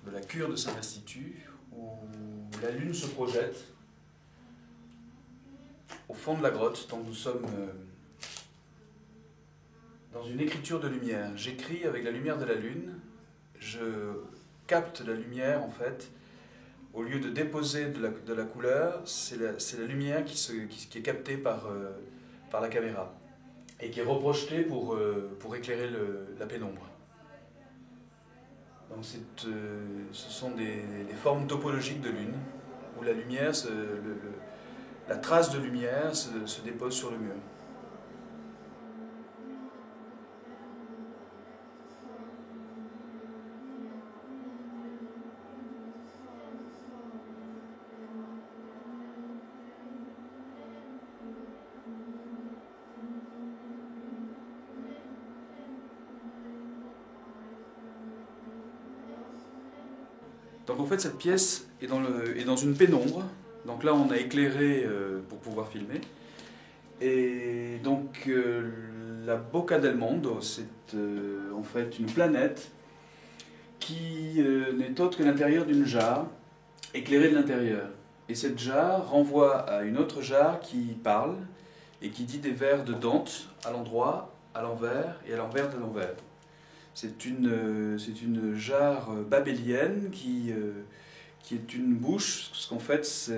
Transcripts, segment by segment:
de la cure de Saint-Restitut, où la lune se projette au fond de la grotte, tant que nous sommes dans une écriture de lumière. J'écris avec la lumière de la lune, je capte la lumière en fait, au lieu de déposer de la couleur, c'est la lumière qui est captée par la caméra et qui est reprojetée pour éclairer la pénombre. Donc ce sont des formes topologiques de lune, où la lumière, la trace de lumière se dépose sur le mur. Donc en fait cette pièce est dans une pénombre, donc là on a éclairé pour pouvoir filmer. Et donc la Boca del Mondo, c'est en fait une planète qui n'est autre que l'intérieur d'une jarre, éclairée de l'intérieur. Et cette jarre renvoie à une autre jarre qui parle et qui dit des vers de Dante à l'endroit, à l'envers et à l'envers de l'envers. C'est une jarre babélienne qui est une bouche, parce qu'en fait,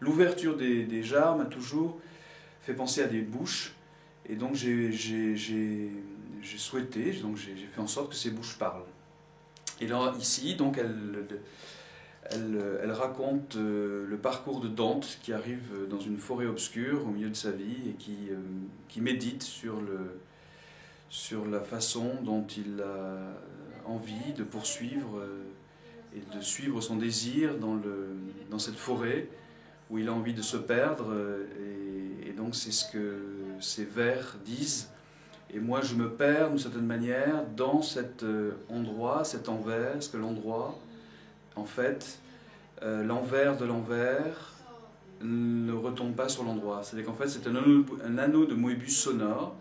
l'ouverture des jarres m'a toujours fait penser à des bouches, et donc j'ai souhaité, donc j'ai fait en sorte que ces bouches parlent. Et là, ici, donc, elle raconte le parcours de Dante qui arrive dans une forêt obscure au milieu de sa vie et qui médite sur la façon dont il a envie de poursuivre et de suivre son désir dans cette forêt où il a envie de se perdre. Et donc c'est ce que ces vers disent. Et moi je me perds d'une certaine manière dans cet endroit, cet envers, parce que l'endroit, en fait, l'envers de l'envers ne retombe pas sur l'endroit. C'est-à-dire qu'en fait c'est un anneau de Moebius sonore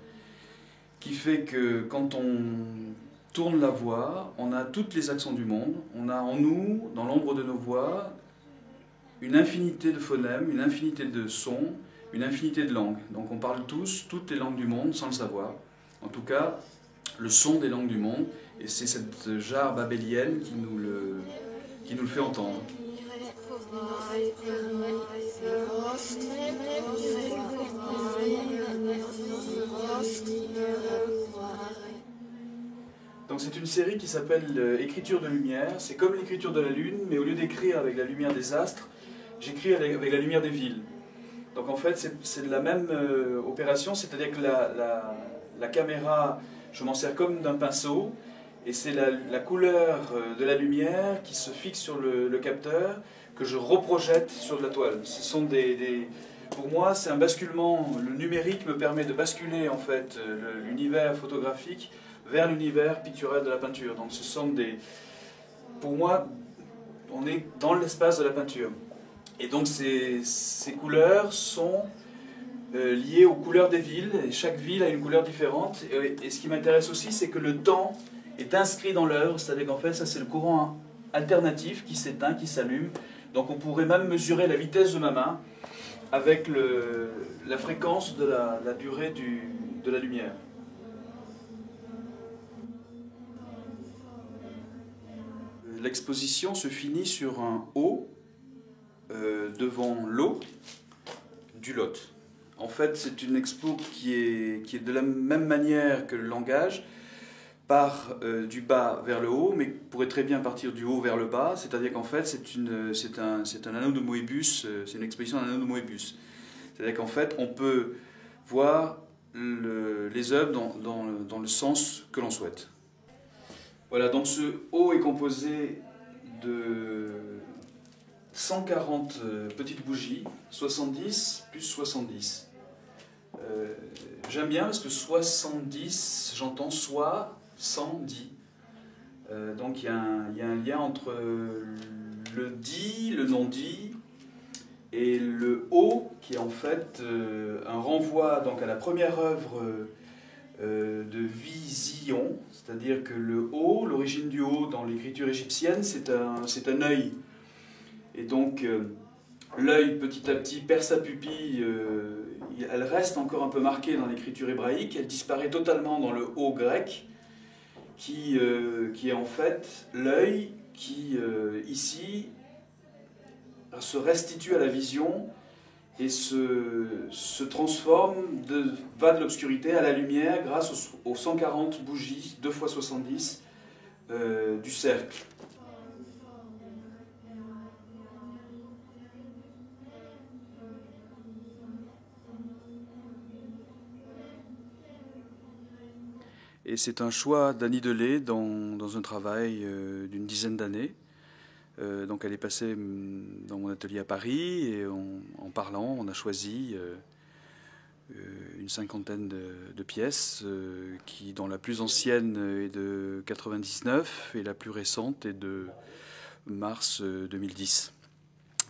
qui fait que quand on tourne la voix, on a toutes les accents du monde, on a en nous, dans l'ombre de nos voix, une infinité de phonèmes, une infinité de sons, une infinité de langues. Donc on parle tous, toutes les langues du monde sans le savoir. En tout cas, le son des langues du monde, et c'est cette jarre babélienne qui nous le fait entendre. Donc c'est une série qui s'appelle Écriture de lumière. C'est comme l'écriture de la lune, mais au lieu d'écrire avec la lumière des astres, j'écris avec la lumière des villes. Donc en fait c'est la même opération, c'est-à-dire que la caméra, je m'en sers comme d'un pinceau, et c'est la couleur de la lumière qui se fixe sur le capteur, que je reprojette sur de la toile. Ce sont pour moi, c'est un basculement. Le numérique me permet de basculer en fait l'univers photographique vers l'univers pictural de la peinture. Donc ce sont pour moi, on est dans l'espace de la peinture. Et donc ces couleurs sont liées aux couleurs des villes, et chaque ville a une couleur différente. Et ce qui m'intéresse aussi, c'est que le temps est inscrit dans l'œuvre, c'est-à-dire qu'en fait, ça c'est le courant alternatif qui s'éteint, qui s'allume. Donc on pourrait même mesurer la vitesse de ma main avec la fréquence de la durée de la lumière. L'exposition se finit sur un haut devant l'eau du Lot. En fait, c'est une expo qui est de la même manière que le langage, part du bas vers le haut, mais pourrait très bien partir du haut vers le bas, c'est-à-dire qu'en fait c'est un anneau de Moebius, c'est une exposition d'un anneau de Moebius. C'est-à-dire qu'en fait on peut voir les œuvres dans le sens que l'on souhaite. Voilà, donc ce haut est composé de 140 petites bougies, 70 plus 70. J'aime bien parce que 70, j'entends soit 110. Donc il y a un lien entre le dit, le non-dit, et le haut, qui est en fait un renvoi donc, à la première œuvre de vision, c'est-à-dire que le O, l'origine du O dans l'écriture égyptienne, c'est un œil. Et donc, l'œil, petit à petit, perd sa pupille, elle reste encore un peu marquée dans l'écriture hébraïque, elle disparaît totalement dans le O grec, qui est en fait l'œil qui, ici, se restitue à la vision et se transforme, va de l'obscurité à la lumière grâce aux 140 bougies, 2 fois 70, du cercle. Et c'est un choix d'Annie Delay dans un travail d'une dizaine d'années. Donc elle est passée dans mon atelier à Paris et en parlant, on a choisi une cinquantaine de pièces qui, dont la plus ancienne est de 99 et la plus récente est de mars 2010.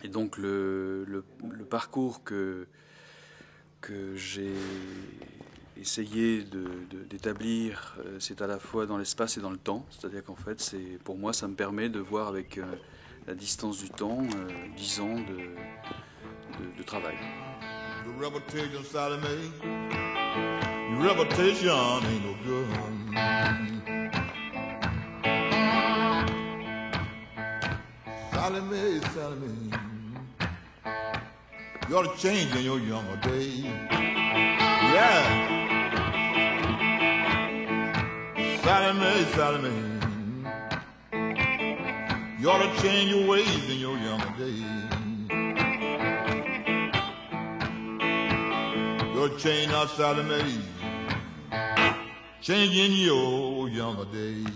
Et donc le parcours que j'ai essayé d'établir, c'est à la fois dans l'espace et dans le temps. C'est-à-dire qu'en fait, pour moi, ça me permet de voir avec la distance du temps 10 ans de travail. Your reputation, Sally Mae, your reputation ain't no good. Sally Mae, you ought to change in your younger days. Yeah. Sally Mae, you ought to change your ways in your younger days. You'll change now, Sally Mae, change in your younger days.